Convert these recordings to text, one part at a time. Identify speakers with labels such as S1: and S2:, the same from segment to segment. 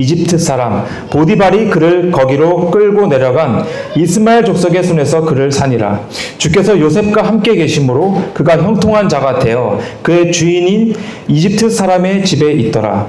S1: 이집트 사람 보디발이 그를 거기로 끌고 내려간 이스마엘 족속의 손에서 그를 산이라. 주께서 요셉과 함께 계심으로 그가 형통한 자가 되어 그의 주인인 이집트 사람의 집에 있더라.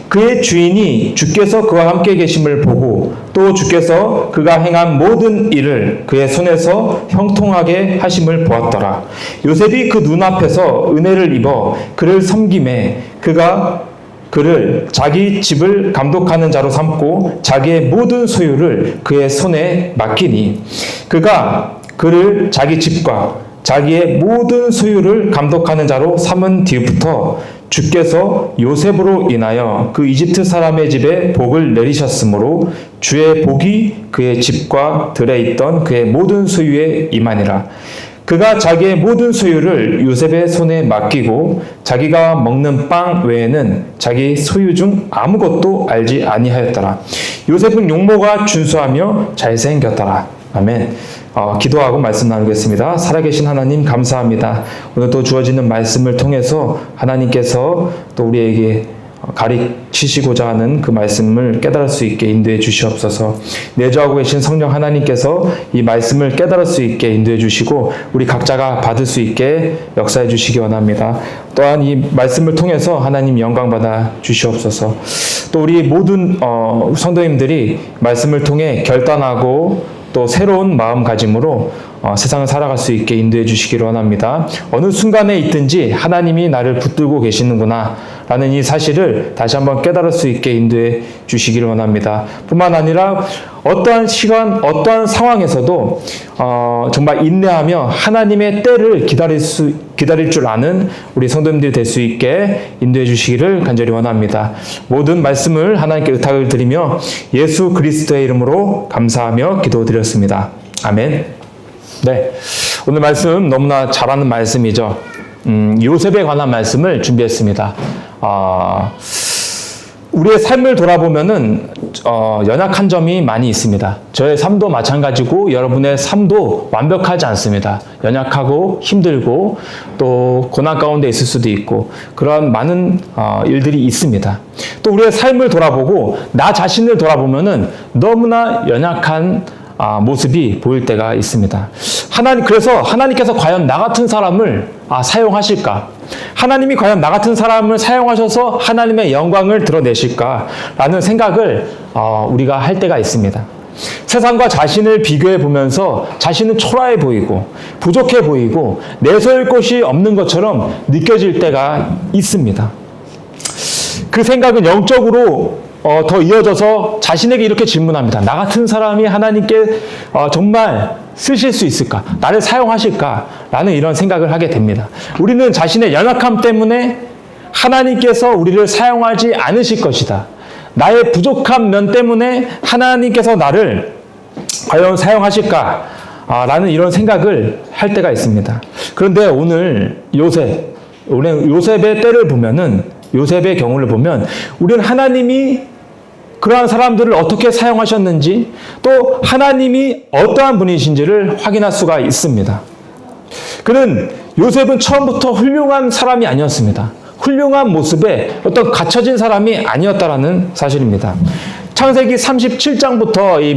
S1: 그의 주인이 주께서 그와 함께 계심을 보고 또 주께서 그가 행한 모든 일을 그의 손에서 형통하게 하심을 보았더라. 요셉이 그 눈앞에서 은혜를 입어 그를 섬김에 그가 그를 자기 집을 감독하는 자로 삼고 자기의 모든 소유를 그의 손에 맡기니 그가 그를 자기 집과 자기의 모든 소유를 감독하는 자로 삼은 뒤부터 주께서 요셉으로 인하여 그 이집트 사람의 집에 복을 내리셨으므로 주의 복이 그의 집과 들에 있던 그의 모든 소유에 임하니라. 그가 자기의 모든 소유를 요셉의 손에 맡기고 자기가 먹는 빵 외에는 자기 소유 중 아무것도 알지 아니하였더라. 요셉은 용모가 준수하며 잘생겼더라. 아멘. 기도하고 말씀 나누겠습니다. 살아계신 하나님 감사합니다. 오늘 또 주어지는 말씀을 통해서 하나님께서 또 우리에게 가르치시고자 하는 그 말씀을 깨달을 수 있게 인도해 주시옵소서. 내주하고 계신 성령 하나님께서 이 말씀을 깨달을 수 있게 인도해 주시고 우리 각자가 받을 수 있게 역사해 주시기 원합니다. 또한 이 말씀을 통해서 하나님 영광 받아 주시옵소서. 또 우리 모든 성도님들이 말씀을 통해 결단하고 또 새로운 마음가짐으로 세상을 살아갈 수 있게 인도해 주시기를 원합니다. 어느 순간에 있든지 하나님이 나를 붙들고 계시는구나 라는 이 사실을 다시 한번 깨달을 수 있게 인도해 주시기를 원합니다. 뿐만 아니라 어떠한 시간, 어떠한 상황에서도 정말 인내하며 하나님의 때를 기다릴 줄 아는 우리 성도님들이 될 수 있게 인도해 주시기를 간절히 원합니다. 모든 말씀을 하나님께 의탁을 드리며 예수 그리스도의 이름으로 감사하며 기도드렸습니다. 아멘. 네, 오늘 말씀 너무나 잘하는 말씀이죠. 요셉에 관한 말씀을 준비했습니다. 우리의 삶을 돌아보면은 연약한 점이 많이 있습니다. 저의 삶도 마찬가지고 여러분의 삶도 완벽하지 않습니다. 연약하고 힘들고 또 고난 가운데 있을 수도 있고 그런 많은 일들이 있습니다. 또 우리의 삶을 돌아보고 나 자신을 돌아보면은 너무나 연약한 모습이 보일 때가 있습니다. 그래서 하나님께서 과연 나 같은 사람을 사용하실까? 하나님이 과연 나 같은 사람을 사용하셔서 하나님의 영광을 드러내실까라는 생각을 우리가 할 때가 있습니다. 세상과 자신을 비교해 보면서 자신은 초라해 보이고 부족해 보이고 내세울 곳이 없는 것처럼 느껴질 때가 있습니다. 그 생각은 영적으로 더 이어져서 자신에게 이렇게 질문합니다. 나 같은 사람이 하나님께 정말 쓰실 수 있을까? 나를 사용하실까? 라는 이런 생각을 하게 됩니다. 우리는 자신의 연약함 때문에 하나님께서 우리를 사용하지 않으실 것이다. 나의 부족한 면 때문에 하나님께서 나를 과연 사용하실까? 라는 이런 생각을 할 때가 있습니다. 그런데 오늘 요셉의 때를 보면은 요셉의 경우를 보면 우리는 하나님이 그러한 사람들을 어떻게 사용하셨는지 또 하나님이 어떠한 분이신지를 확인할 수가 있습니다. 요셉은 처음부터 훌륭한 사람이 아니었습니다. 훌륭한 모습에 어떤 갖춰진 사람이 아니었다라는 사실입니다. 창세기 37장부터 이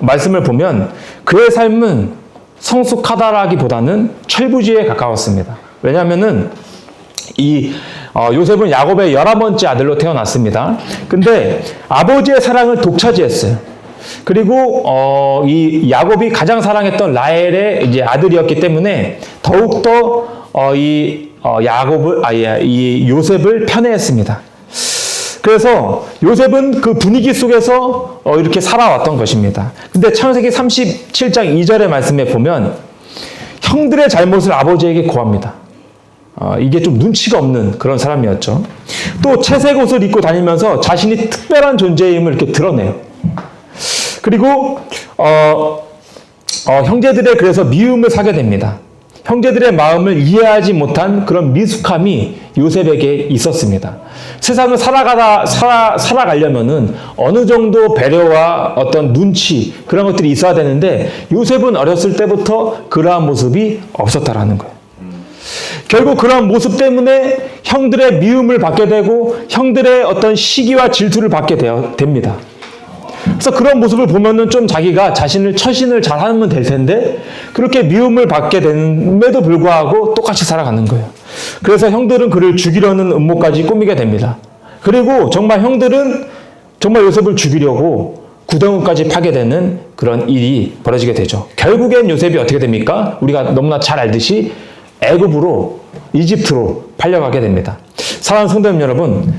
S1: 말씀을 보면 그의 삶은 성숙하다라기보다는 철부지에 가까웠습니다. 왜냐하면은 요셉은 야곱의 11번째 아들로 태어났습니다. 근데 아버지의 사랑을 독차지했어요. 그리고 이 야곱이 가장 사랑했던 라헬의 이제 아들이었기 때문에 더욱더 이 요셉을 편애했습니다. 그래서 요셉은 그 분위기 속에서 이렇게 살아왔던 것입니다. 근데 창세기 37장 2절의 말씀에 보면 형들의 잘못을 아버지에게 고합니다. 이게 좀 눈치가 없는 그런 사람이었죠. 또 채색 옷을 입고 다니면서 자신이 특별한 존재임을 이렇게 드러내요. 그리고 형제들의 그래서 미움을 사게 됩니다. 형제들의 마음을 이해하지 못한 그런 미숙함이 요셉에게 있었습니다. 세상을 살아가려면은 어느 정도 배려와 어떤 눈치 그런 것들이 있어야 되는데 요셉은 어렸을 때부터 그러한 모습이 없었다라는 거예요. 결국 그런 모습 때문에 형들의 미움을 받게 되고 형들의 어떤 시기와 질투를 받게 됩니다. 그래서 그런 모습을 보면은 좀 자기가 처신을 잘 하면 될 텐데 그렇게 미움을 받게 됨에도 불구하고 똑같이 살아가는 거예요. 그래서 형들은 그를 죽이려는 음모까지 꾸미게 됩니다. 그리고 정말 형들은 정말 요셉을 죽이려고 구덩이까지 파게 되는 그런 일이 벌어지게 되죠. 결국엔 요셉이 어떻게 됩니까? 우리가 너무나 잘 알듯이 애굽으로, 이집트로 팔려가게 됩니다. 사랑하는 성도님 여러분,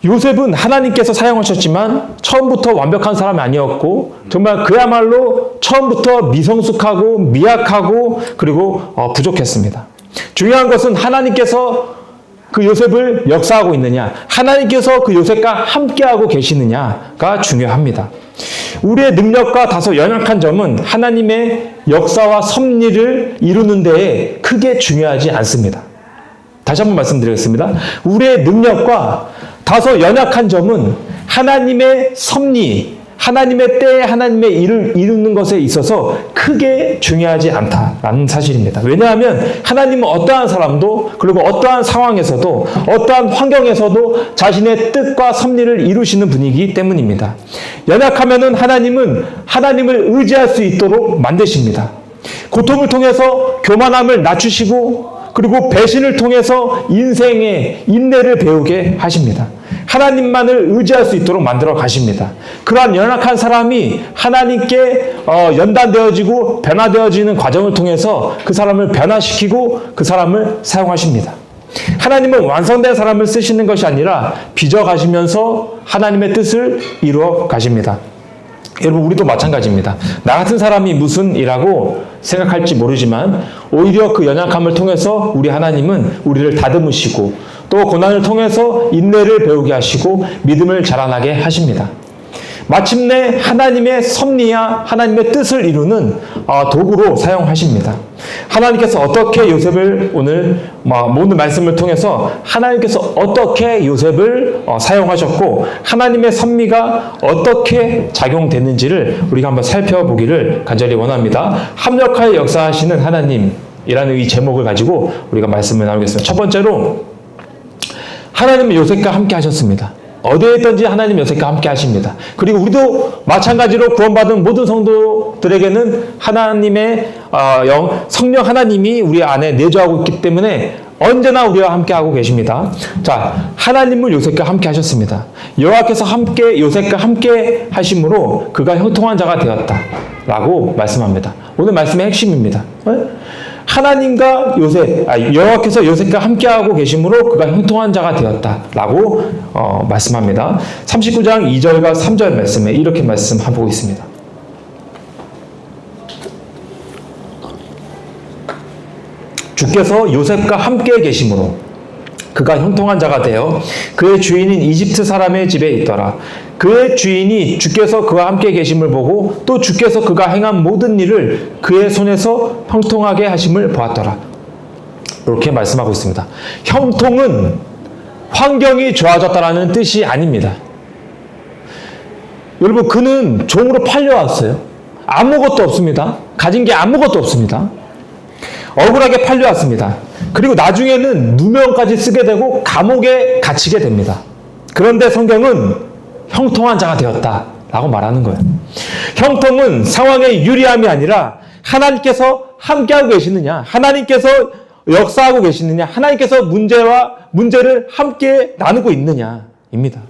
S1: 요셉은 하나님께서 사용하셨지만 처음부터 완벽한 사람이 아니었고 정말 그야말로 처음부터 미성숙하고 미약하고 그리고 부족했습니다. 중요한 것은 하나님께서 그 요셉을 역사하고 있느냐, 하나님께서 그 요셉과 함께하고 계시느냐가 중요합니다. 우리의 능력과 다소 연약한 점은 하나님의 역사와 섭리를 이루는 데에 크게 중요하지 않습니다. 다시 한번 말씀드리겠습니다. 우리의 능력과 다소 연약한 점은 하나님의 섭리, 하나님의 때에 하나님의 일을 이루는 것에 있어서 크게 중요하지 않다라는 사실입니다. 왜냐하면 하나님은 어떠한 사람도 그리고 어떠한 상황에서도 어떠한 환경에서도 자신의 뜻과 섭리를 이루시는 분이기 때문입니다. 연약하면은 하나님은 하나님을 의지할 수 있도록 만드십니다. 고통을 통해서 교만함을 낮추시고 그리고 배신을 통해서 인생의 인내를 배우게 하십니다. 하나님만을 의지할 수 있도록 만들어 가십니다. 그러한 연약한 사람이 하나님께 연단되어지고 변화되어지는 과정을 통해서 그 사람을 변화시키고 그 사람을 사용하십니다. 하나님은 완성된 사람을 쓰시는 것이 아니라 빚어 가시면서 하나님의 뜻을 이루어 가십니다. 여러분, 우리도 마찬가지입니다. 나 같은 사람이 무슨 일하고 생각할지 모르지만 오히려 그 연약함을 통해서 우리 하나님은 우리를 다듬으시고 또 고난을 통해서 인내를 배우게 하시고 믿음을 자라나게 하십니다. 마침내 하나님의 섭리와 하나님의 뜻을 이루는 도구로 사용하십니다. 하나님께서 어떻게 요셉을 오늘 말씀을 통해서 하나님께서 어떻게 요셉을 사용하셨고 하나님의 섭리가 어떻게 작용되는지를 우리가 한번 살펴보기를 간절히 원합니다. 합력하여 역사하시는 하나님이라는 이 제목을 가지고 우리가 말씀을 나누겠습니다. 첫 번째로 하나님은 요셉과 함께 하셨습니다. 어디에 있든지 하나님 요셉과 함께 하십니다. 그리고 우리도 마찬가지로 구원받은 모든 성도들에게는 하나님의 성령 하나님이 우리 안에 내주하고 있기 때문에 언제나 우리와 함께 하고 계십니다. 자, 하나님은 요셉과 함께 하셨습니다. 여호와께서 요셉과 함께 하심으로 그가 형통한 자가 되었다라고 말씀합니다. 오늘 말씀의 핵심입니다. 하나님과 여호와께서 요셉과 함께하고 계심으로 그가 형통한 자가 되었다라고 말씀합니다. 39장 2절과 3절 말씀에 이렇게 말씀하고 있습니다. 주께서 요셉과 함께 계심으로 그가 형통한 자가 되어 그의 주인인 이집트 사람의 집에 있더라. 그의 주인이 주께서 그와 함께 계심을 보고 또 주께서 그가 행한 모든 일을 그의 손에서 형통하게 하심을 보았더라. 이렇게 말씀하고 있습니다. 형통은 환경이 좋아졌다라는 뜻이 아닙니다. 여러분, 그는 종으로 팔려왔어요. 아무것도 없습니다. 가진 게 아무것도 없습니다. 억울하게 팔려왔습니다. 그리고 나중에는 누명까지 쓰게 되고 감옥에 갇히게 됩니다. 그런데 성경은 형통한 자가 되었다라고 말하는 거예요. 형통은 상황의 유리함이 아니라 하나님께서 함께하고 계시느냐, 하나님께서 역사하고 계시느냐, 하나님께서 문제를 함께 나누고 있느냐입니다.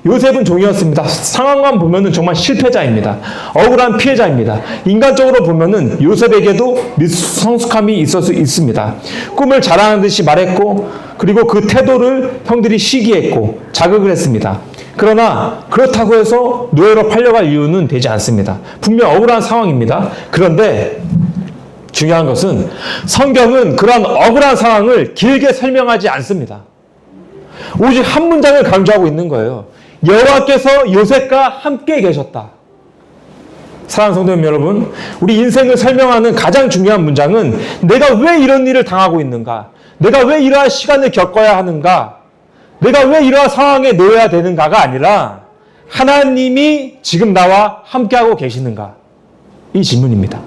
S1: 요셉은 종이었습니다. 상황만 보면은 정말 실패자입니다. 억울한 피해자입니다. 인간적으로 보면은 요셉에게도 미성숙함이 있습니다. 꿈을 자랑하는 듯이 말했고, 그리고 그 태도를 형들이 시기했고 자극을 했습니다. 그러나 그렇다고 해서 노예로 팔려갈 이유는 되지 않습니다. 분명 억울한 상황입니다. 그런데 중요한 것은 성경은 그런 억울한 상황을 길게 설명하지 않습니다. 오직 한 문장을 강조하고 있는 거예요. 여호와께서 요셉과 함께 계셨다. 사랑하는 성도님 여러분, 우리 인생을 설명하는 가장 중요한 문장은 내가 왜 이런 일을 당하고 있는가? 내가 왜 이러한 시간을 겪어야 하는가? 내가 왜 이러한 상황에 놓여야 되는가가 아니라 하나님이 지금 나와 함께하고 계시는가? 이 질문입니다.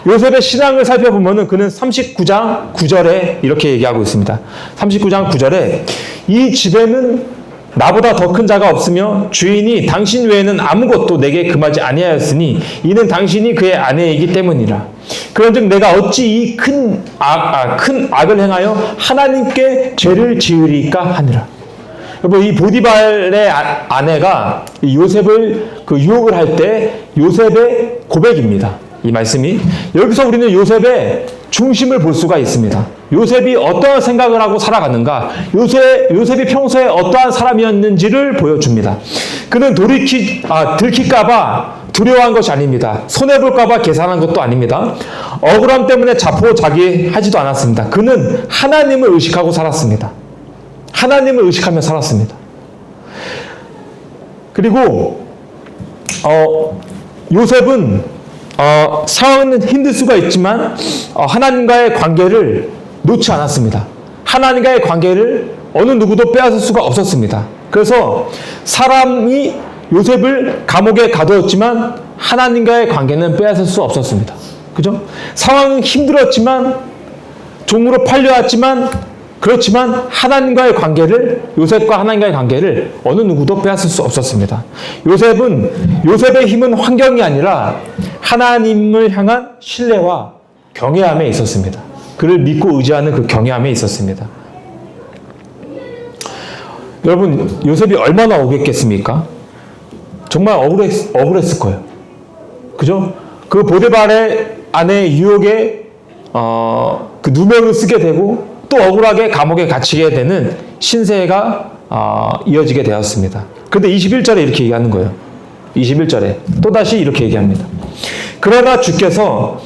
S1: 요셉의 신앙을 살펴보면은 그는 39장 9절에 이렇게 얘기하고 있습니다. 39장 9절에 이 집에는 나보다 더 큰 자가 없으며 주인이 당신 외에는 아무것도 내게 금하지 아니하였으니 이는 당신이 그의 아내이기 때문이라. 그런즉 내가 어찌 이 큰 악을 행하여 하나님께 죄를 지으리까 하니라. 여러분, 이 보디발의 아내가 요셉을 유혹을 할 때 요셉의 고백입니다. 이 말씀이 여기서 우리는 요셉의 중심을 볼 수가 있습니다. 요셉이 어떠한 생각을 하고 살아갔는가, 요셉이 평소에 어떠한 사람이었는지를 보여줍니다. 그는 들킬까봐 두려워한 것이 아닙니다. 손해볼까봐 계산한 것도 아닙니다. 억울함 때문에 자포자기하지도 않았습니다. 그는 하나님을 의식하고 살았습니다. 하나님을 의식하며 살았습니다. 그리고 요셉은 상황은 힘들 수가 있지만 하나님과의 관계를 놓지 않았습니다. 하나님과의 관계를 어느 누구도 빼앗을 수가 없었습니다. 그래서 사람이 요셉을 감옥에 가두었지만 하나님과의 관계는 빼앗을 수 없었습니다. 그죠? 상황은 힘들었지만 종으로 팔려왔지만 그렇지만 하나님과의 관계를, 요셉과 하나님과의 관계를 어느 누구도 빼앗을 수 없었습니다. 요셉의 힘은 환경이 아니라 하나님을 향한 신뢰와 경외함에 있었습니다. 그를 믿고 의지하는 그 경외함에 있었습니다. 여러분, 요셉이 얼마나 억울했겠습니까? 정말 억울했을 거예요. 그죠? 그 보디발의 아내의 유혹에 그 누명을 쓰게 되고 또 억울하게 감옥에 갇히게 되는 신세가 이어지게 되었습니다. 그런데 21절에 이렇게 얘기하는 거예요. 21절에 또다시 이렇게 얘기합니다. 그러나 주께서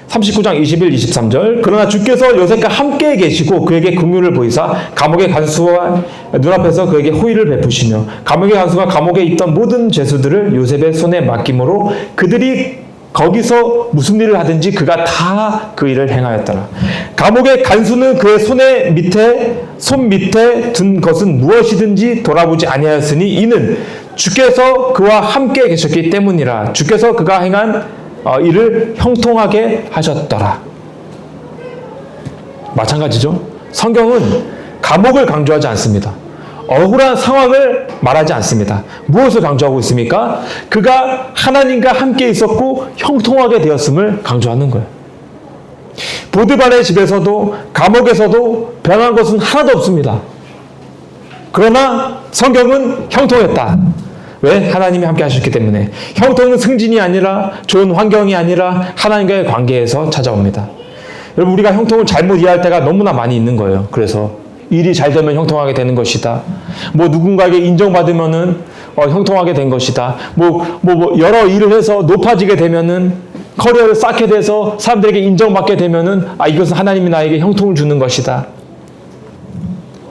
S1: 39장 21, 23절 그러나 주께서 요셉과 함께 계시고 그에게 긍휼을 보이사 감옥의 간수와 눈앞에서 그에게 호의를 베푸시며 감옥의 간수가 감옥에 있던 모든 죄수들을 요셉의 손에 맡김으로 그들이 거기서 무슨 일을 하든지 그가 다 그 일을 행하였더라. 감옥의 간수는 그의 손 밑에 둔 것은 무엇이든지 돌아보지 아니하였으니 이는 주께서 그와 함께 계셨기 때문이라. 주께서 그가 행한 일을 형통하게 하셨더라. 마찬가지죠. 성경은 감옥을 강조하지 않습니다. 억울한 상황을 말하지 않습니다. 무엇을 강조하고 있습니까? 그가 하나님과 함께 있었고 형통하게 되었음을 강조하는 거예요. 보디발의 집에서도 감옥에서도 변한 것은 하나도 없습니다. 그러나 성경은 형통했다. 왜? 하나님이 함께 하셨기 때문에. 형통은 승진이 아니라 좋은 환경이 아니라 하나님과의 관계에서 찾아옵니다. 여러분, 우리가 형통을 잘못 이해할 때가 너무나 많이 있는 거예요. 그래서 일이 잘 되면 형통하게 되는 것이다. 누군가에게 인정받으면은 형통하게 된 것이다. 여러 일을 해서 높아지게 되면은 커리어를 쌓게 돼서 사람들에게 인정받게 되면은 이것은 하나님이 나에게 형통을 주는 것이다.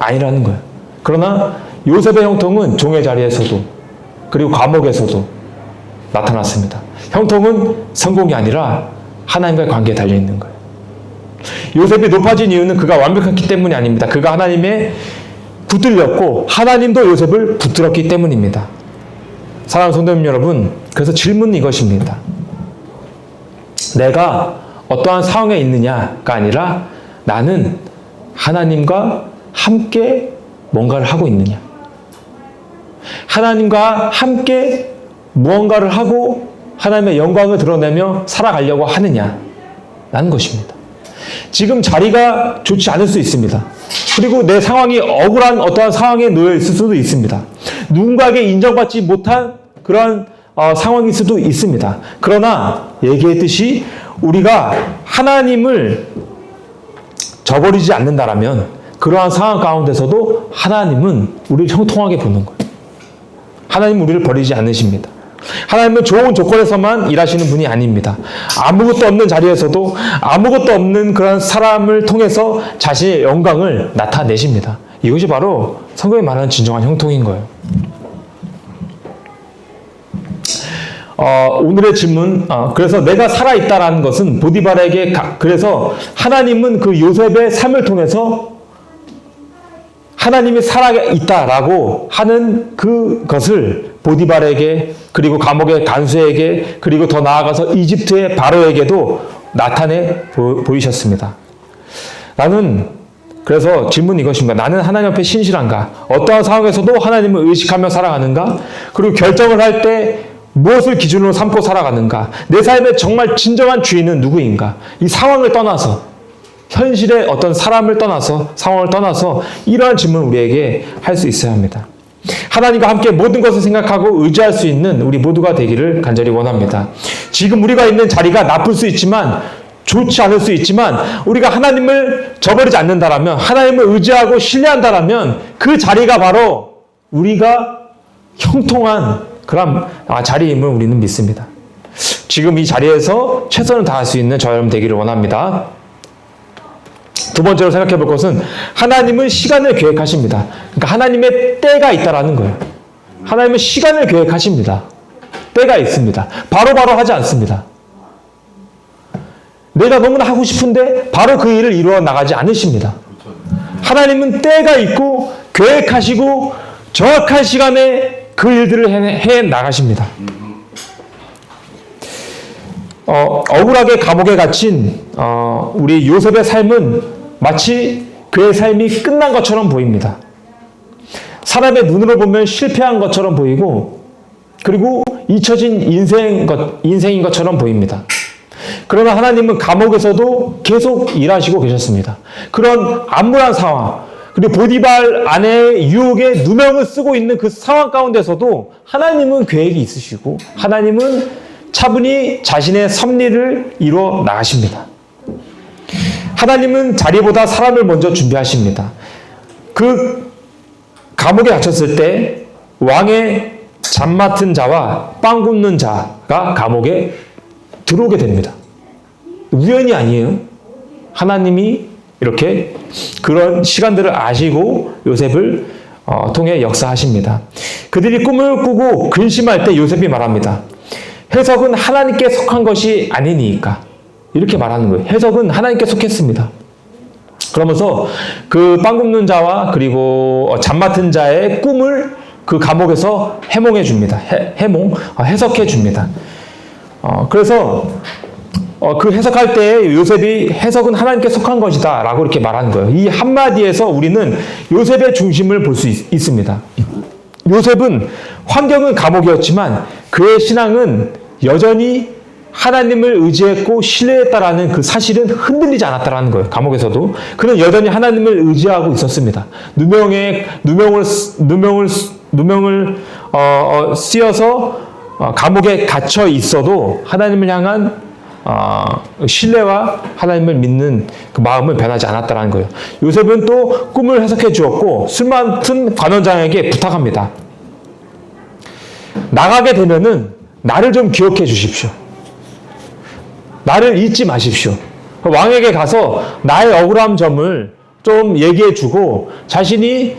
S1: 아니라는 거예요. 그러나 요셉의 형통은 종의 자리에서도 그리고 감옥에서도 나타났습니다. 형통은 성공이 아니라 하나님과의 관계에 달려있는 거예요. 요셉이 높아진 이유는 그가 완벽했기 때문이 아닙니다. 그가 하나님의 붙들렸고 하나님도 요셉을 붙들었기 때문입니다. 사랑하는 성도님 여러분, 그래서 질문은 이것입니다. 내가 어떠한 상황에 있느냐가 아니라 나는 하나님과 함께 뭔가를 하고 있느냐. 하나님과 함께 무언가를 하고 하나님의 영광을 드러내며 살아가려고 하느냐라는 것입니다. 지금 자리가 좋지 않을 수 있습니다. 그리고 내 상황이 억울한 어떠한 상황에 놓여 있을 수도 있습니다. 누군가에게 인정받지 못한 그런 상황일 수도 있습니다. 그러나 얘기했듯이 우리가 하나님을 저버리지 않는다라면 그러한 상황 가운데서도 하나님은 우리를 형통하게 보는 거예요. 하나님은 우리를 버리지 않으십니다. 하나님은 좋은 조건에서만 일하시는 분이 아닙니다. 아무것도 없는 자리에서도 아무것도 없는 그런 사람을 통해서 자신의 영광을 나타내십니다. 이것이 바로 성경이 말하는 진정한 형통인 거예요. 오늘의 질문, 그래서 내가 살아있다라는 것은 보디발에게, 그래서 하나님은 그 요셉의 삶을 통해서 하나님이 살아있다라고 하는 그것을 보디발에게, 그리고 감옥의 간수에게, 그리고 더 나아가서 이집트의 바로에게도 나타내 보이셨습니다. 그래서 질문은 이것입니다. 나는 하나님 앞에 신실한가? 어떠한 상황에서도 하나님을 의식하며 살아가는가? 그리고 결정을 할 때 무엇을 기준으로 삼고 살아가는가? 내 삶의 정말 진정한 주인은 누구인가? 이 상황을 떠나서, 현실의 어떤 사람을 떠나서, 상황을 떠나서 이러한 질문을 우리에게 할 수 있어야 합니다. 하나님과 함께 모든 것을 생각하고 의지할 수 있는 우리 모두가 되기를 간절히 원합니다. 지금 우리가 있는 자리가 나쁠 수 있지만, 좋지 않을 수 있지만, 우리가 하나님을 저버리지 않는다라면, 하나님을 의지하고 신뢰한다라면 그 자리가 바로 우리가 형통한 그런 자리임을 우리는 믿습니다. 지금 이 자리에서 최선을 다할 수 있는 저 여러분 되기를 원합니다. 두 번째로 생각해 볼 것은 하나님은 시간을 계획하십니다. 그러니까 하나님의 때가 있다라는 거예요. 하나님은 시간을 계획하십니다. 때가 있습니다. 바로바로 하지 않습니다. 내가 너무나 하고 싶은데 바로 그 일을 이루어 나가지 않으십니다. 하나님은 때가 있고 계획하시고 정확한 시간에 그 일들을 해 나가십니다. 억울하게 감옥에 갇힌 우리 요셉의 삶은 마치 그의 삶이 끝난 것처럼 보입니다. 사람의 눈으로 보면 실패한 것처럼 보이고, 그리고 잊혀진 인생인 것처럼 보입니다. 그러나 하나님은 감옥에서도 계속 일하시고 계셨습니다. 그런 암울한 상황, 그리고 보디발 아내의 유혹에 누명을 쓰고 있는 그 상황 가운데서도 하나님은 계획이 있으시고, 하나님은 차분히 자신의 섭리를 이루어 나가십니다. 하나님은 자리보다 사람을 먼저 준비하십니다. 그 감옥에 갇혔을 때 왕의 잠 맡은 자와 빵 굽는 자가 감옥에 들어오게 됩니다. 우연이 아니에요. 하나님이 이렇게 그런 시간들을 아시고 요셉을 통해 역사하십니다. 그들이 꿈을 꾸고 근심할 때 요셉이 말합니다. 해석은 하나님께 속한 것이 아니니까. 이렇게 말하는 거예요. 해석은 하나님께 속했습니다. 그러면서 그 빵 굽는 자와 그리고 잠 맡은 자의 꿈을 그 감옥에서 해몽해 줍니다. 해석해 줍니다. 그래서 그 해석할 때 요셉이 해석은 하나님께 속한 것이다 라고 이렇게 말하는 거예요. 이 한마디에서 우리는 요셉의 중심을 볼 수 있습니다. 요셉은 환경은 감옥이었지만 그의 신앙은 여전히 하나님을 의지했고 신뢰했다라는 그 사실은 흔들리지 않았다라는 거예요. 감옥에서도 그는 여전히 하나님을 의지하고 있었습니다. 누명을 씌어서 감옥에 갇혀 있어도 하나님을 향한 신뢰와 하나님을 믿는 그 마음은 변하지 않았다는 거예요. 요셉은 또 꿈을 해석해 주었고 술 맡은 관원장에게 부탁합니다. 나가게 되면은 나를 좀 기억해 주십시오. 나를 잊지 마십시오. 왕에게 가서 나의 억울한 점을 좀 얘기해 주고 자신이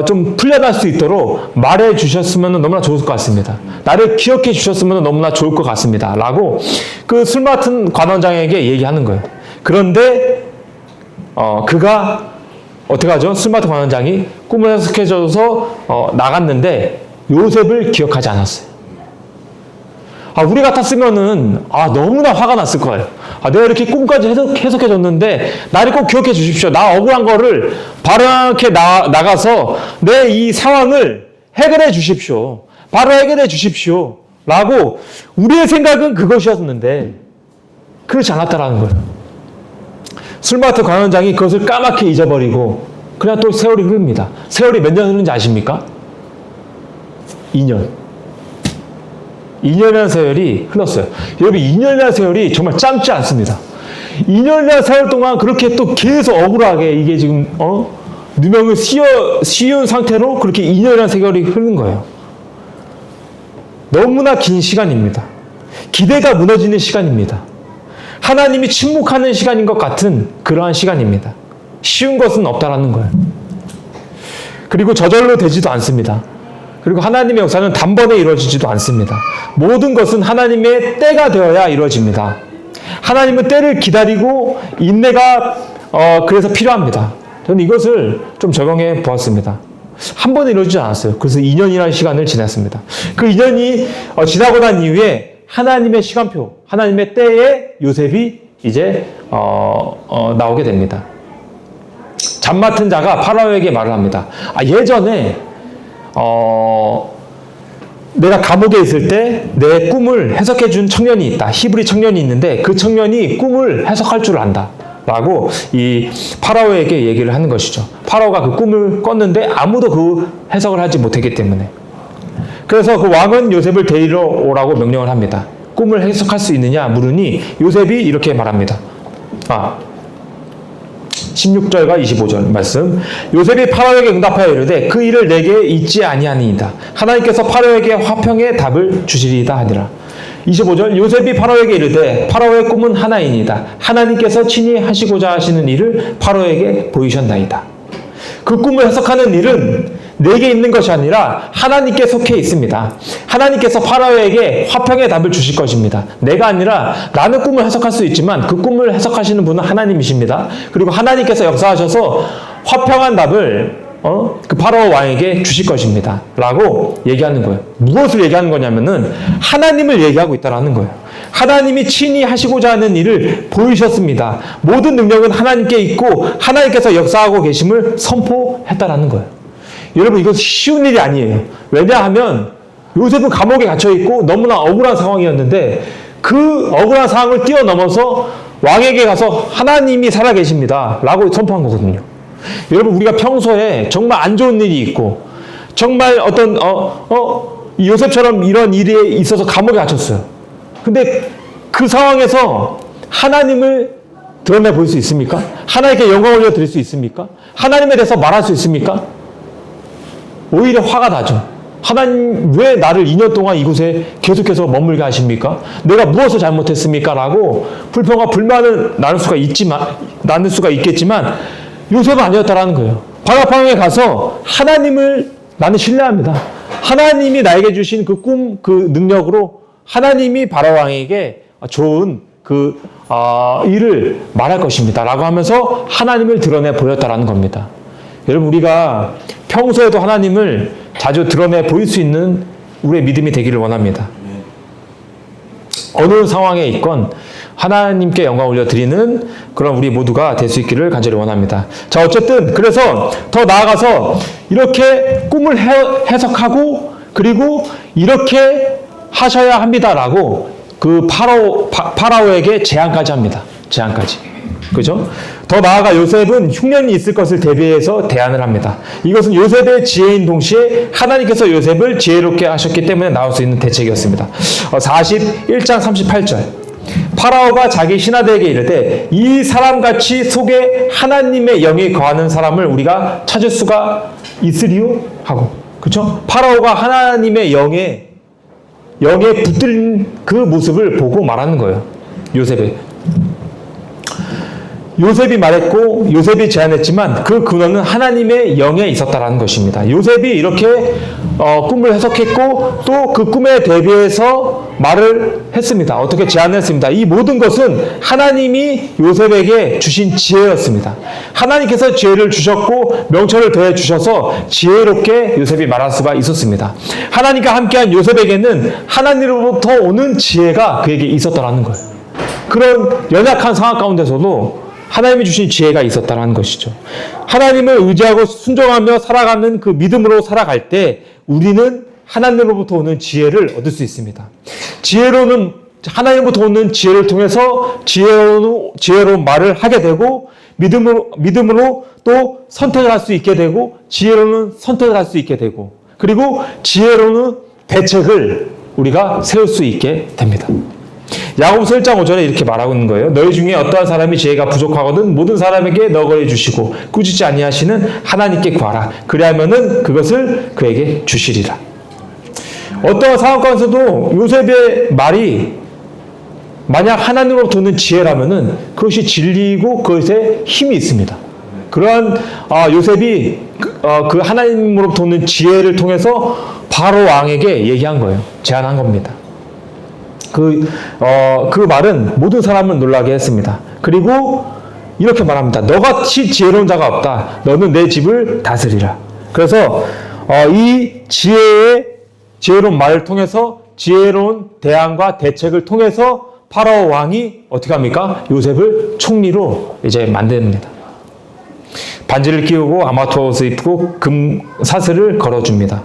S1: 좀 풀려날 수 있도록 말해 주셨으면 너무나 좋을 것 같습니다. 나를 기억해 주셨으면 너무나 좋을 것 같습니다. 라고 그 술 맡은 관원장에게 얘기하는 거예요. 그런데 그가 어떻게 하죠? 술 맡은 관원장이 꿈을 해석해 줘서 나갔는데 요셉을 기억하지 않았어요. 우리 같았으면은 너무나 화가 났을 거예요. 내가 이렇게 꿈까지 해석해 줬는데 나를 꼭 기억해 주십시오. 나 억울한 거를 바로 이렇게 나가서 내 이 상황을 해결해 주십시오. 바로 해결해 주십시오. 라고 우리의 생각은 그것이었는데 그렇지 않았다라는 거예요. 술 맡은 관원장이 그것을 까맣게 잊어버리고 그냥 또 세월이 흐릅니다. 세월이 몇 년 흐르는지 아십니까? 2년. 2년이라는 세월이 흘렀어요. 여러분 2년이라는 세월이 정말 짧지 않습니다. 2년이라는 세월 동안 그렇게 또 계속 억울하게 이게 지금 누명을 씌운 상태로 그렇게 2년이라는 세월이 흐른 거예요. 너무나 긴 시간입니다. 기대가 무너지는 시간입니다. 하나님이 침묵하는 시간인 것 같은 그러한 시간입니다. 쉬운 것은 없다라는 거예요. 그리고 저절로 되지도 않습니다. 그리고 하나님의 역사는 단번에 이루어지지도 않습니다. 모든 것은 하나님의 때가 되어야 이루어집니다. 하나님은 때를 기다리고 인내가 그래서 필요합니다. 저는 이것을 좀 적용해 보았습니다. 한 번에 이루어지지 않았어요. 그래서 2년이라는 시간을 지났습니다. 그 2년이 지나고 난 이후에 하나님의 시간표, 하나님의 때에 요셉이 이제 나오게 됩니다. 잠 맡은 자가 파라오에게 말을 합니다. 예전에 내가 감옥에 있을 때 내 꿈을 해석해 준 청년이 있다. 히브리 청년이 있는데 그 청년이 꿈을 해석할 줄 안다. 라고 이 파라오에게 얘기를 하는 것이죠. 파라오가 그 꿈을 꿨는데 아무도 그 해석을 하지 못했기 때문에. 그래서 그 왕은 요셉을 데리러 오라고 명령을 합니다. 꿈을 해석할 수 있느냐 물으니 요셉이 이렇게 말합니다. 16절과 25절 말씀. 요셉이 파라오에게 응답하여 이르되 그 일을 내게 잊지 아니하니이다. 하나님께서 파라오에게 화평의 답을 주시리이다 하니라. 25절. 요셉이 파라오에게 이르되 파라오의 꿈은 하나이니이다. 하나님께서 친히 하시고자 하시는 일을 파라오에게 보이셨나이다. 그 꿈을 해석하는 일은 내게 있는 것이 아니라 하나님께 속해 있습니다. 하나님께서 파라오에게 화평의 답을 주실 것입니다. 내가 아니라 나는 꿈을 해석할 수 있지만 그 꿈을 해석하시는 분은 하나님이십니다. 그리고 하나님께서 역사하셔서 화평한 답을 그 파라오 왕에게 주실 것입니다. 라고 얘기하는 거예요. 무엇을 얘기하는 거냐면은 하나님을 얘기하고 있다라는 거예요. 하나님이 친히 하시고자 하는 일을 보이셨습니다. 모든 능력은 하나님께 있고 하나님께서 역사하고 계심을 선포했다라는 거예요. 여러분, 이것은 쉬운 일이 아니에요. 왜냐하면 요셉은 감옥에 갇혀있고 너무나 억울한 상황이었는데 그 억울한 상황을 뛰어넘어서 왕에게 가서 하나님이 살아계십니다. 라고 선포한 거거든요. 여러분, 우리가 평소에 정말 안 좋은 일이 있고 정말 어떤 요셉처럼 이런 일이 있어서 감옥에 갇혔어요. 근데 그 상황에서 하나님을 드러내 볼 수 있습니까? 하나님께 영광 올려 드릴 수 있습니까? 하나님에 대해서 말할 수 있습니까? 오히려 화가 나죠. 하나님, 왜 나를 2년 동안 이곳에 계속해서 머물게 하십니까? 내가 무엇을 잘못했습니까? 라고 불평과 불만을 나눌 수가 있겠지만 요셉은 아니었다라는 거예요. 바라팡에 가서 하나님을 나는 신뢰합니다. 하나님이 나에게 주신 그 꿈, 그 능력으로 하나님이 바라왕에게 좋은 일을 말할 것입니다. 라고 하면서 하나님을 드러내 보였다라는 겁니다. 여러분, 우리가 평소에도 하나님을 자주 드러내 보일 수 있는 우리의 믿음이 되기를 원합니다. 어느 상황에 있건 하나님께 영광 올려드리는 그런 우리 모두가 될 수 있기를 간절히 원합니다. 자, 어쨌든 그래서 더 나아가서 이렇게 꿈을 해석하고 그리고 이렇게 하셔야 합니다라고 그 파라오에게 제안까지 합니다. 제안까지. 그죠? 더 나아가 요셉은 흉년이 있을 것을 대비해서 대안을 합니다. 이것은 요셉의 지혜인 동시에 하나님께서 요셉을 지혜롭게 하셨기 때문에 나올 수 있는 대책이었습니다. 41장 38절. 파라오가 자기 신하들에게 이르되 이 사람같이 속에 하나님의 영이 거하는 사람을 우리가 찾을 수가 있으리요? 하고. 그쵸? 파라오가 하나님의 영에 붙들린 그 모습을 보고 말하는 거예요. 요셉이 말했고 요셉이 제안했지만 그 근원은 하나님의 영에 있었다라는 것입니다. 요셉이 이렇게 꿈을 해석했고 또 그 꿈에 대비해서 말을 했습니다. 어떻게 제안을 했습니다. 이 모든 것은 하나님이 요셉에게 주신 지혜였습니다. 하나님께서 지혜를 주셨고 명철을 더해 주셔서 지혜롭게 요셉이 말할 수가 있었습니다. 하나님과 함께한 요셉에게는 하나님으로부터 오는 지혜가 그에게 있었다라는 거예요. 그런 연약한 상황 가운데서도 하나님이 주신 지혜가 있었다는 것이죠. 하나님을 의지하고 순종하며 살아가는 그 믿음으로 살아갈 때 우리는 하나님으로부터 오는 지혜를 얻을 수 있습니다. 지혜로는 하나님으로부터 오는 지혜를 통해서 지혜로운 말을 하게 되고 믿음으로 또 선택을 할 수 있게 되고 지혜로는 선택을 할 수 있게 되고 그리고 지혜로는 대책을 우리가 세울 수 있게 됩니다. 야고보서 1장 5절에 이렇게 말하고 있는 거예요. 너희 중에 어떠한 사람이 지혜가 부족하거든 모든 사람에게 너거리 주시고 꾸짖지 아니하시는 하나님께 구하라. 그리하면은 그것을 그에게 주시리라. 어떠한 상황 가운데서도 요셉의 말이 만약 하나님으로부터 오는 지혜라면은 그것이 진리이고 그것에 힘이 있습니다. 그러한 요셉이 그 하나님으로부터 오는 지혜를 통해서 바로 왕에게 얘기한 거예요. 제안한 겁니다. 그 말은 모든 사람을 놀라게 했습니다. 그리고 이렇게 말합니다. 너같이 지혜로운 자가 없다. 너는 내 집을 다스리라. 그래서 이 지혜로운 말을 통해서 지혜로운 대안과 대책을 통해서 파라오 왕이 어떻게 합니까? 요셉을 총리로 이제 만듭니다. 반지를 끼우고 아마투어 옷을 입고 금 사슬을 걸어줍니다.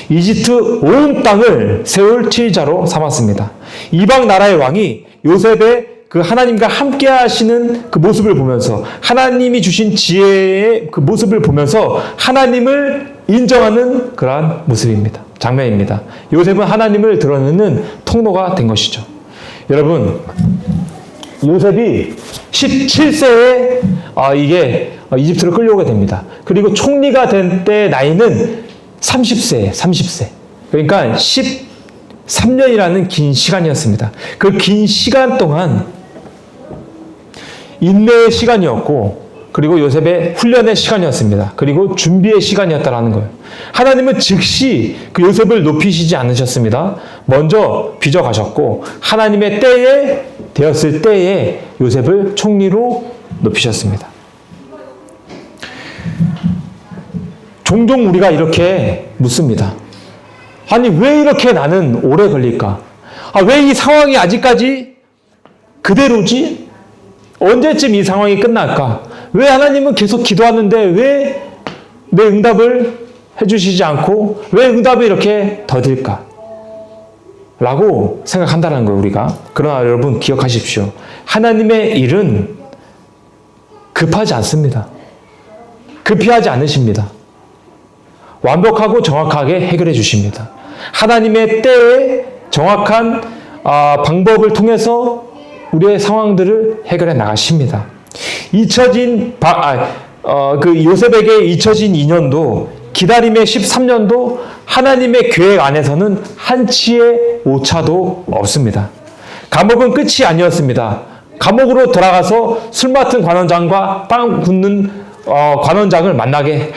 S1: 이집트 온 땅을 세울 지휘자로 삼았습니다. 이방 나라의 왕이 요셉의 그 하나님과 함께 하시는 그 모습을 보면서 하나님이 주신 지혜의 그 모습을 보면서 하나님을 인정하는 그러한 모습입니다. 장면입니다. 요셉은 하나님을 드러내는 통로가 된 것이죠. 여러분, 요셉이 17세에 이게 이집트로 끌려오게 됩니다. 그리고 총리가 된 때 나이는 30세. 그러니까 13년이라는 긴 시간이었습니다. 그 긴 시간 동안 인내의 시간이었고, 그리고 요셉의 훈련의 시간이었습니다. 그리고 준비의 시간이었다라는 거예요. 하나님은 즉시 그 요셉을 높이시지 않으셨습니다. 먼저 빚어가셨고, 하나님의 때에 되었을 때에 요셉을 총리로 높이셨습니다. 종종 우리가 이렇게 묻습니다. 아니, 왜 이렇게 나는 오래 걸릴까? 왜 이 상황이 아직까지 그대로지? 언제쯤 이 상황이 끝날까? 왜 하나님은 계속 기도하는데 왜 내 응답을 해주시지 않고 왜 응답이 이렇게 더딜까? 라고 생각한다는 거예요, 우리가. 그러나 여러분 기억하십시오. 하나님의 일은 급하지 않습니다. 급히하지 않으십니다. 완벽하고 정확하게 해결해 주십니다. 하나님의 때에 정확한 방법을 통해서 우리의 상황들을 해결해 나가십니다. 그 요셉에게 잊혀진 2년도, 기다림의 13년도 하나님의 계획 안에서는 한치의 오차도 없습니다. 감옥은 끝이 아니었습니다. 감옥으로 돌아가서 술 맡은 관원장과 빵 굽는 관원장을 만나게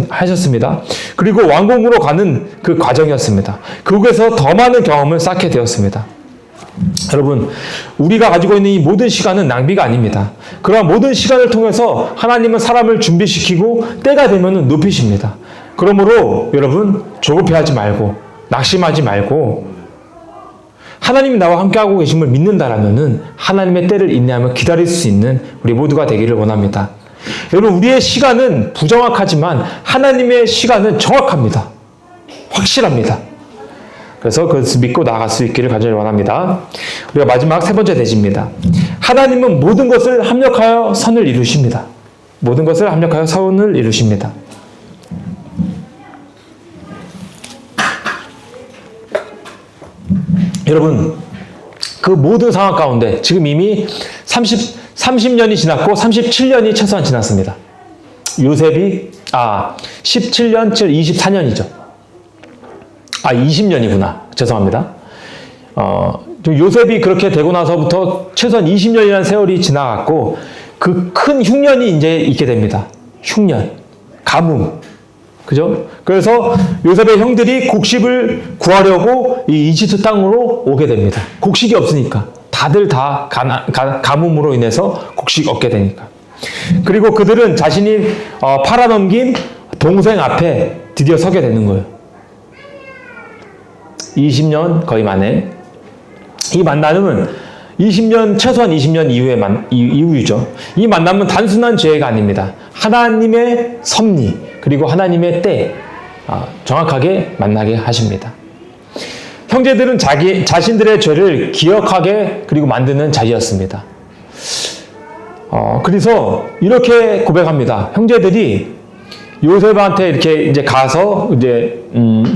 S1: 하셨습니다. 그리고 왕궁으로 가는 그 과정이었습니다. 그곳에서 더 많은 경험을 쌓게 되었습니다. 여러분, 우리가 가지고 있는 이 모든 시간은 낭비가 아닙니다. 그러한 모든 시간을 통해서 하나님은 사람을 준비시키고 때가 되면 높이십니다. 그러므로 여러분, 조급해하지 말고 낙심하지 말고 하나님이 나와 함께하고 계심을 믿는다라면 하나님의 때를 인내하며 기다릴 수 있는 우리 모두가 되기를 원합니다. 여러분, 우리의 시간은 부정확하지만 하나님의 시간은 정확합니다. 확실합니다. 그래서 그것을 믿고 나아갈 수 있기를 간절히 원합니다. 우리가 마지막 세 번째 대지입니다. 하나님은 모든 것을 합력하여 선을 이루십니다. 모든 것을 합력하여 선을 이루십니다. 여러분, 그 모든 상황 가운데 지금 이미 30년이 지났고 37년이 최소한 지났습니다. 요셉이 17년, 24년이죠. 20년이구나. 죄송합니다. 요셉이 그렇게 되고 나서부터 최소한 20년이라는 세월이 지나갔고 그 큰 흉년이 이제 있게 됩니다. 흉년, 가뭄. 그죠? 그래서 요셉의 형들이 곡식을 구하려고 이 이집트 땅으로 오게 됩니다. 곡식이 없으니까. 다들 다 가뭄으로 인해서 곡식 얻게 되니까. 그리고 그들은 자신이 팔아넘긴 동생 앞에 드디어 서게 되는 거예요. 20년 거의 만에. 이 만남은 최소한 20년 이후이죠. 이 만남은 단순한 죄가 아닙니다. 하나님의 섭리, 그리고 하나님의 때, 정확하게 만나게 하십니다. 형제들은 자신들의 죄를 기억하게 그리고 만드는 자리였습니다. 그래서 이렇게 고백합니다. 형제들이 요셉한테 이렇게 이제 가서 이제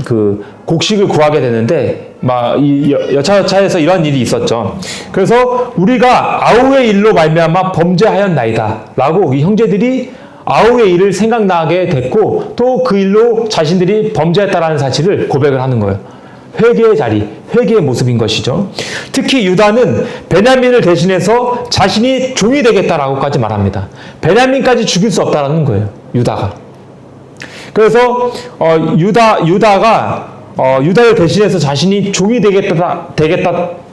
S1: 그 곡식을 구하게 되는데 이 여차여차해서 이런 일이 있었죠. 그래서 우리가 아우의 일로 말미암아 범죄하였나이다라고 이 형제들이 아우의 일을 생각나게 됐고 또 그 일로 자신들이 범죄했다라는 사실을 고백을 하는 거예요. 회개의 자리, 회개의 모습인 것이죠. 특히 유다는 베냐민을 대신해서 자신이 종이 되겠다라고까지 말합니다. 베냐민까지 죽일 수 없다라는 거예요. 유다가. 그래서 유다를 대신해서 자신이 종이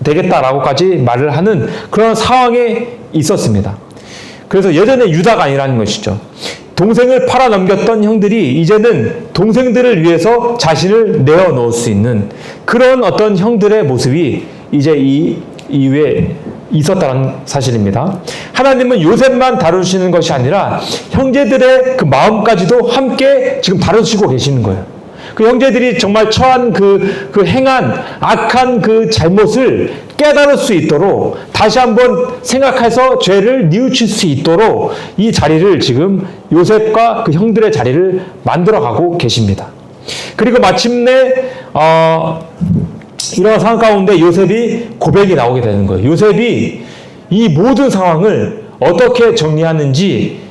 S1: 되겠다라고까지 말을 하는 그런 상황에 있었습니다. 그래서 예전에 유다가 아니라는 것이죠. 동생을 팔아넘겼던 형들이 이제는 동생들을 위해서 자신을 내어놓을 수 있는 그런 어떤 형들의 모습이 이제 이 이후에 있었다는 사실입니다. 하나님은 요셉만 다루시는 것이 아니라 형제들의 그 마음까지도 함께 지금 다루시고 계시는 거예요. 그 형제들이 정말 처한 그 행한 악한 그 잘못을 깨달을 수 있도록 다시 한번 생각해서 죄를 뉘우칠 수 있도록 이 자리를 지금 요셉과 그 형들의 자리를 만들어가고 계십니다. 그리고 마침내 이런 상황 가운데 요셉이 고백이 나오게 되는 거예요. 요셉이 이 모든 상황을 어떻게 정리하는지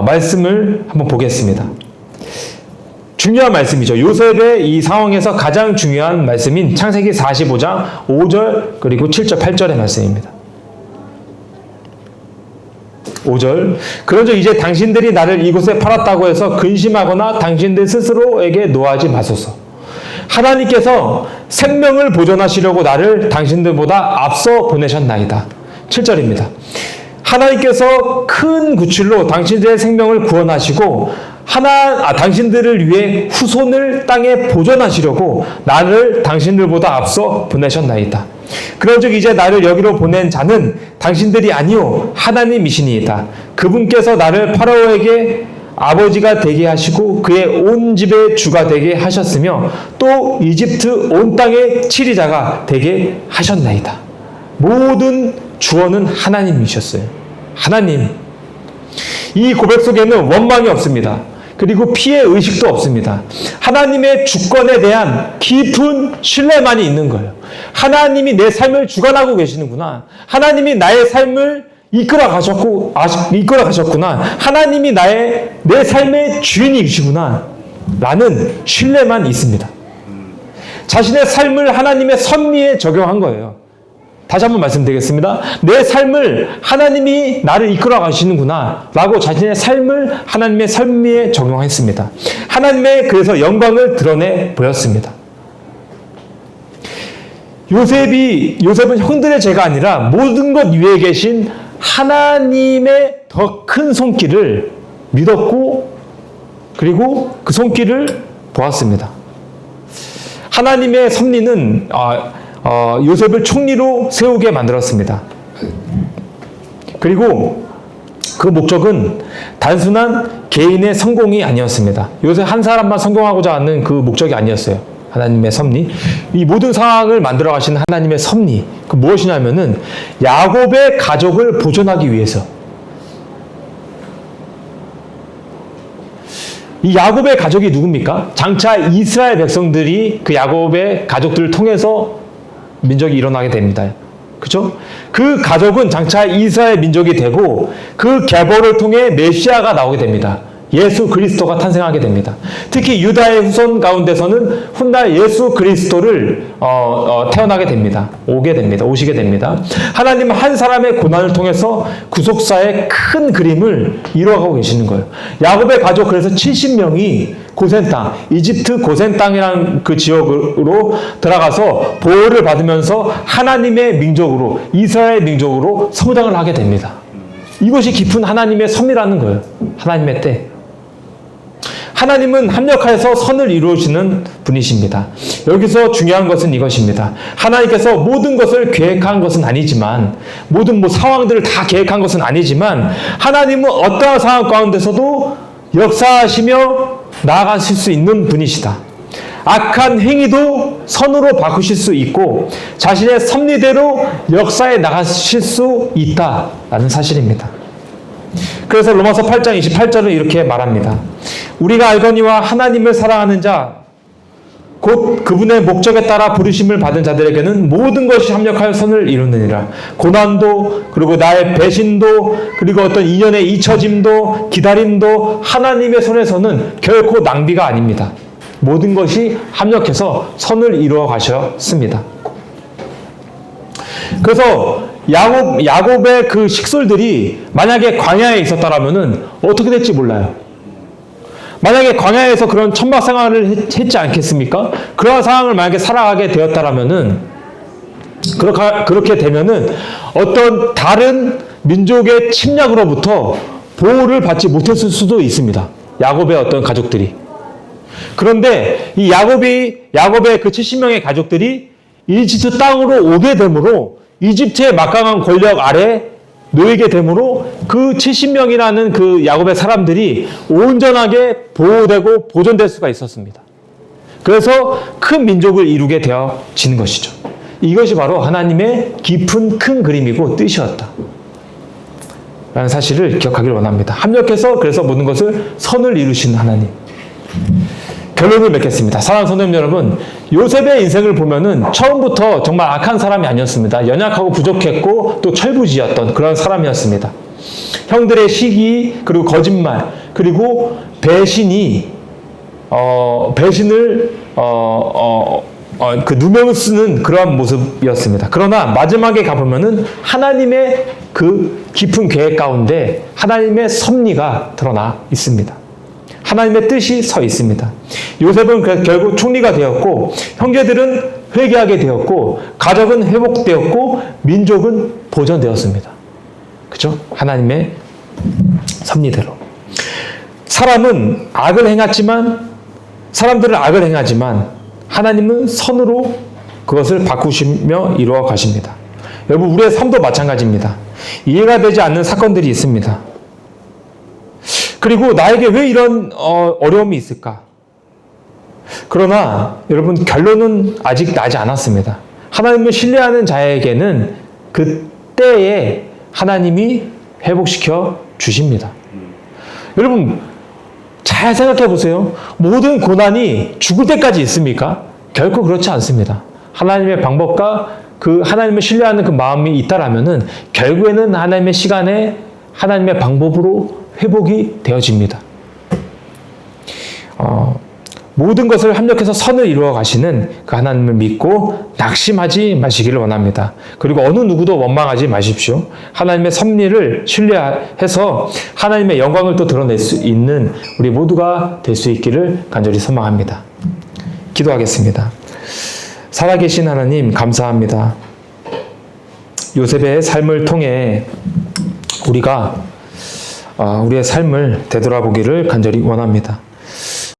S1: 말씀을 한번 보겠습니다. 중요한 말씀이죠. 요셉의 이 상황에서 가장 중요한 말씀인 창세기 45장 5절 그리고 7절 8절의 말씀입니다. 5절 그런즉 이제 당신들이 나를 이곳에 팔았다고 해서 근심하거나 당신들 스스로에게 노하지 마소서. 하나님께서 생명을 보존하시려고 나를 당신들보다 앞서 보내셨나이다. 7절입니다. 하나님께서 큰 구출로 당신들의 생명을 구원하시고 당신들을 위해 후손을 땅에 보존하시려고 나를 당신들보다 앞서 보내셨나이다. 그런즉 이제 나를 여기로 보낸 자는 당신들이 아니요 하나님이시니이다. 그분께서 나를 파라오에게 아버지가 되게 하시고 그의 온 집의 주가 되게 하셨으며 또 이집트 온 땅의 치리자가 되게 하셨나이다. 모든 주어는 하나님이셨어요. 하나님. 이 고백 속에는 원망이 없습니다. 그리고 피해 의식도 없습니다. 하나님의 주권에 대한 깊은 신뢰만이 있는 거예요. 하나님이 내 삶을 주관하고 계시는구나. 하나님이 나의 삶을 이끌어 가셨구나. 하나님이 내 삶의 주인이시구나. 라는 신뢰만 있습니다. 자신의 삶을 하나님의 섭리에 적용한 거예요. 다시 한번 말씀드리겠습니다. 내 삶을 하나님이 나를 이끌어 가시는구나 라고 자신의 삶을 하나님의 섭리에 적용했습니다. 하나님의 그래서 영광을 드러내 보였습니다. 요셉은 형들의 죄가 아니라 모든 것 위에 계신 하나님의 더 큰 손길을 믿었고 그리고 그 손길을 보았습니다. 하나님의 섭리는 요셉을 총리로 세우게 만들었습니다. 그리고 그 목적은 단순한 개인의 성공이 아니었습니다. 요셉 한 사람만 성공하고자 하는 그 목적이 아니었어요. 하나님의 섭리. 이 모든 상황을 만들어 가시는 하나님의 섭리. 그 무엇이냐면은 야곱의 가족을 보존하기 위해서. 이 야곱의 가족이 누굽니까? 장차 이스라엘 백성들이 그 야곱의 가족들을 통해서 민족이 일어나게 됩니다. 그죠? 그 가족은 장차 이스라엘 민족이 되고 그 계보를 통해 메시아가 나오게 됩니다. 예수 그리스도가 탄생하게 됩니다. 특히 유다의 후손 가운데서는 훗날 예수 그리스도를 태어나게 됩니다. 오시게 됩니다. 하나님은 한 사람의 고난을 통해서 구속사의 큰 그림을 이루어가고 계시는 거예요. 야곱의 가족 그래서 70명이 고센 땅, 이집트 고센 땅이라는 그 지역으로 들어가서 보호를 받으면서 하나님의 민족으로, 이스라엘 민족으로 성장을 하게 됩니다. 이것이 깊은 하나님의 섭리라는 거예요. 하나님의 때. 하나님은 합력하여서 선을 이루시는 분이십니다. 여기서 중요한 것은 이것입니다. 하나님께서 모든 것을 계획한 것은 아니지만, 모든 상황들을 다 계획한 것은 아니지만, 하나님은 어떠한 상황 가운데서도 역사하시며 나아가실 수 있는 분이시다. 악한 행위도 선으로 바꾸실 수 있고, 자신의 섭리대로 역사에 나가실 수 있다라는 사실입니다. 그래서 로마서 8장 28절은 이렇게 말합니다. 우리가 알거니와 하나님을 사랑하는 자 곧 그분의 목적에 따라 부르심을 받은 자들에게는 모든 것이 합력하여 선을 이루느니라. 고난도 그리고 나의 배신도 그리고 어떤 인연의 잊혀짐도 기다림도 하나님의 손에서는 결코 낭비가 아닙니다. 모든 것이 합력해서 선을 이루어 가셨습니다. 그래서 야곱의 그 식솔들이 만약에 광야에 있었다라면은 어떻게 될지 몰라요. 만약에 광야에서 그런 천막 생활을 했지 않겠습니까? 그러한 상황을 만약에 살아가게 되었다라면은 그렇게 되면은 어떤 다른 민족의 침략으로부터 보호를 받지 못했을 수도 있습니다. 야곱의 어떤 가족들이. 그런데 이 야곱의 그 70명의 가족들이 이집트 땅으로 오게 되므로 이집트의 막강한 권력 아래 놓이게 되므로 그 70명이라는 그 야곱의 사람들이 온전하게 보호되고 보존될 수가 있었습니다. 그래서 큰 민족을 이루게 되어진 것이죠. 이것이 바로 하나님의 깊은 큰 그림이고 뜻이었다 라는 사실을 기억하기를 원합니다. 합력해서 그래서 모든 것을 선을 이루신 하나님. 결론을 맺겠습니다. 사랑하는 성도님 여러분, 요셉의 인생을 보면은 처음부터 정말 악한 사람이 아니었습니다. 연약하고 부족했고 또 철부지였던 그런 사람이었습니다. 형들의 시기, 그리고 거짓말, 그리고 배신을 그 누명을 쓰는 그러한 모습이었습니다. 그러나 마지막에 가보면은 하나님의 그 깊은 계획 가운데 하나님의 섭리가 드러나 있습니다. 하나님의 뜻이 서 있습니다. 요셉은 결국 총리가 되었고, 형제들은 회개하게 되었고, 가족은 회복되었고, 민족은 보존되었습니다. 그죠? 하나님의 섭리대로. 사람들은 악을 행하지만, 하나님은 선으로 그것을 바꾸시며 이루어 가십니다. 여러분, 우리의 삶도 마찬가지입니다. 이해가 되지 않는 사건들이 있습니다. 그리고 나에게 왜 이런 어려움이 있을까? 그러나 여러분, 결론은 아직 나지 않았습니다. 하나님을 신뢰하는 자에게는 그 때에 하나님이 회복시켜 주십니다. 여러분, 잘 생각해 보세요. 모든 고난이 죽을 때까지 있습니까? 결코 그렇지 않습니다. 하나님의 방법과 그 하나님을 신뢰하는 그 마음이 있다라면은 결국에는 하나님의 시간에 하나님의 방법으로 회복이 되어집니다. 모든 것을 합력해서 선을 이루어 가시는 그 하나님을 믿고 낙심하지 마시기를 원합니다. 그리고 어느 누구도 원망하지 마십시오. 하나님의 섭리를 신뢰해서 하나님의 영광을 또 드러낼 수 있는 우리 모두가 될 수 있기를 간절히 소망합니다. 기도하겠습니다. 살아계신 하나님, 감사합니다. 요셉의 삶을 통해 우리가 우리의 삶을 되돌아보기를 간절히 원합니다.